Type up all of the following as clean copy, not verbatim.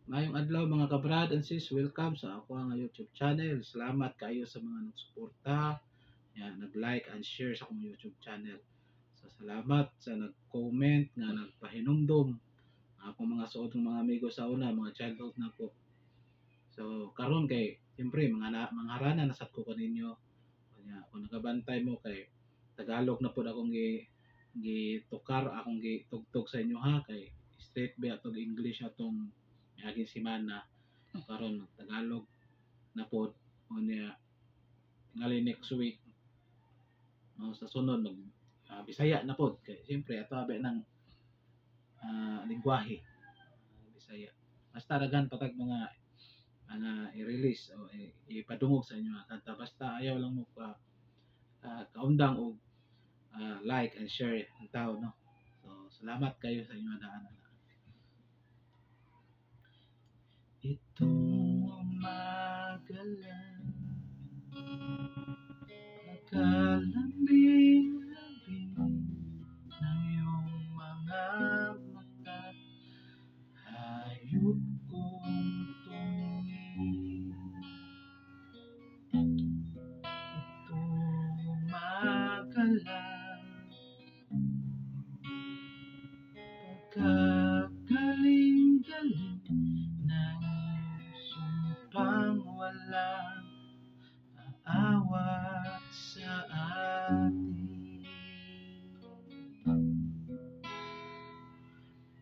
Mayong adlaw mga kabrad and sis, welcome sa ako nga YouTube channel. Salamat kayo sa mga nagsuporta, yan, nag-like and share sa akong YouTube channel. So salamat sa nag-comment nga nagpahinumdom akong mga suod ng mga amigo sa una, mga childhood na po. So karon kay siyempre mga harana nasad ko kaninyo. Kanya kung nagabantay mo kay Tagalog na pud akong gitukar akong gitugtog sa inyo ha kay straight ba atong English atong miaging semana karon Tagalog na pod o niya tingali next week no, sa sunod mag Bisaya na pod kay siyempre ato abe ng lingwahe Bisaya basta dagan patag mga i-release o ipadungog sa inyo nga kanta basta ayaw lang mo kaundang og like and share ang tao no. So salamat kayo sa inyo daan. Itong umaga lang pagkalambing-lambing ng iyong mga mata, hayop kong tumingin. Itong umaga lang pagkagaling-galing ng sumpang walang aawat sa atin.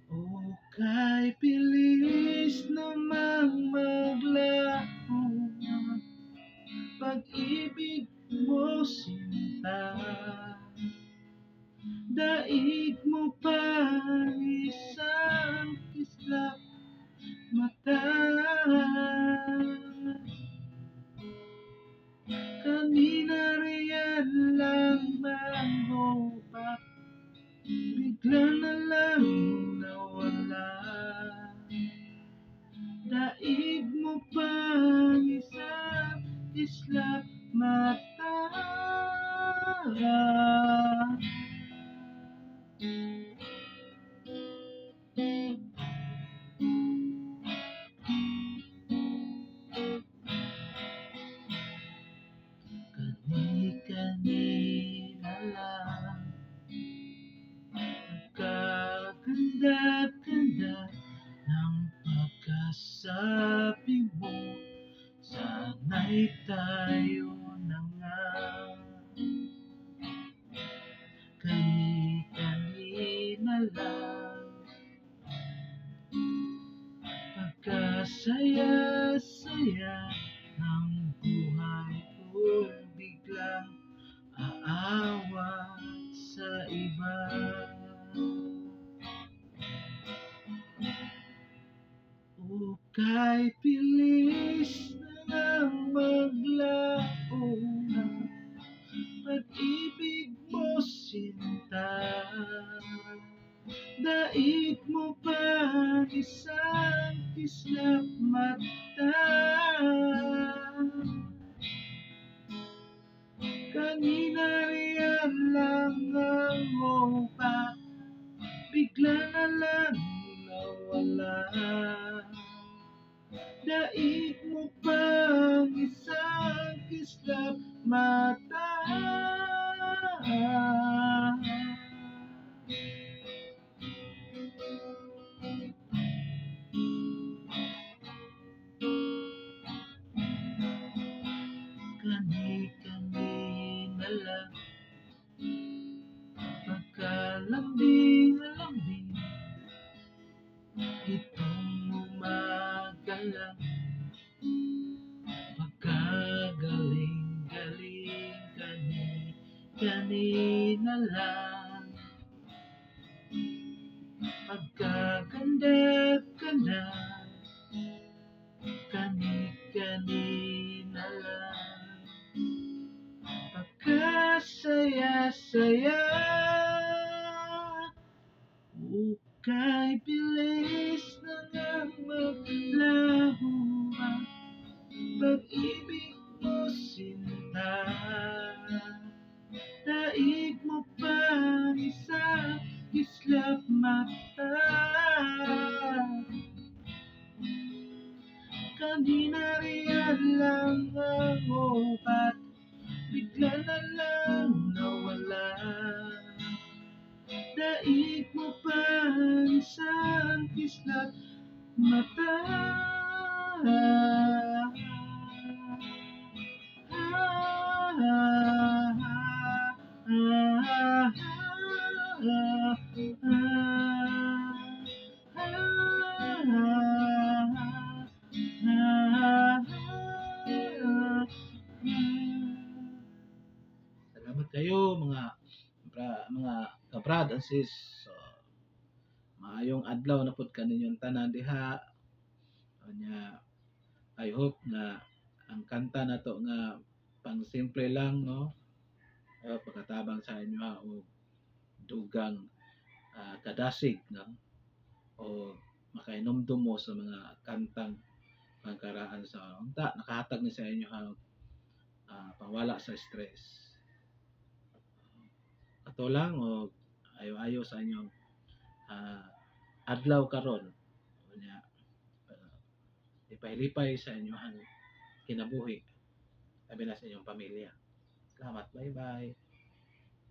O kay bilis namang maglaho pag-ibig mo sinta, daig mo pa isang kislap mata. Kanina riyan lang manghupat, bigla na lang nawala. Daig mo pa isang kislap mata. Kani-kanina lang kaganda-ganda ng pagkasabi mo, sana'y tayo na nga. Kani-kanina lang pagkasaya-saya ng buhay ko, biglang aawat sa iba. O kay bilis na ngang maglaho pag-ibig mo sinta, daig mo pa isang kislap mata. Kanina riyan lang ang upa, bigla na lang nawala. Daig mo pang isang kislap mata. Kani-kanina lang pagkalambing-lambing, itong umaga lang pagkagaling-galing, kani-kanina lang pagkaganda-ganda, kani-kanina lang pagkasaya-saya. O kay bilis na ngang maglaho ang pag-ibig mo sinta, daig mo pa isang kislap mata. Kanina riyan lang ang upat, bigla na lang nawala. Daig mo pa isang kislap mata. Salamat kayo mga kabrad and sis. So, maayong adlaw na pud kaninyong tanan diha. Anya, I hope na ang kanta na to nga pang simple lang no. Pagkatabang sa inyo ha o dugang kadasig no o makainomdom mo sa mga kantang pangkaraan sa unta nakahatag ni sa inyo ha pangwala sa stress. Ato lang o ayo-ayo sa inyong ah, adlaw karon. Unya lipay-lipay sa inyong kinabuhi labi na sa inyong pamilya. Salamat. Bye-bye.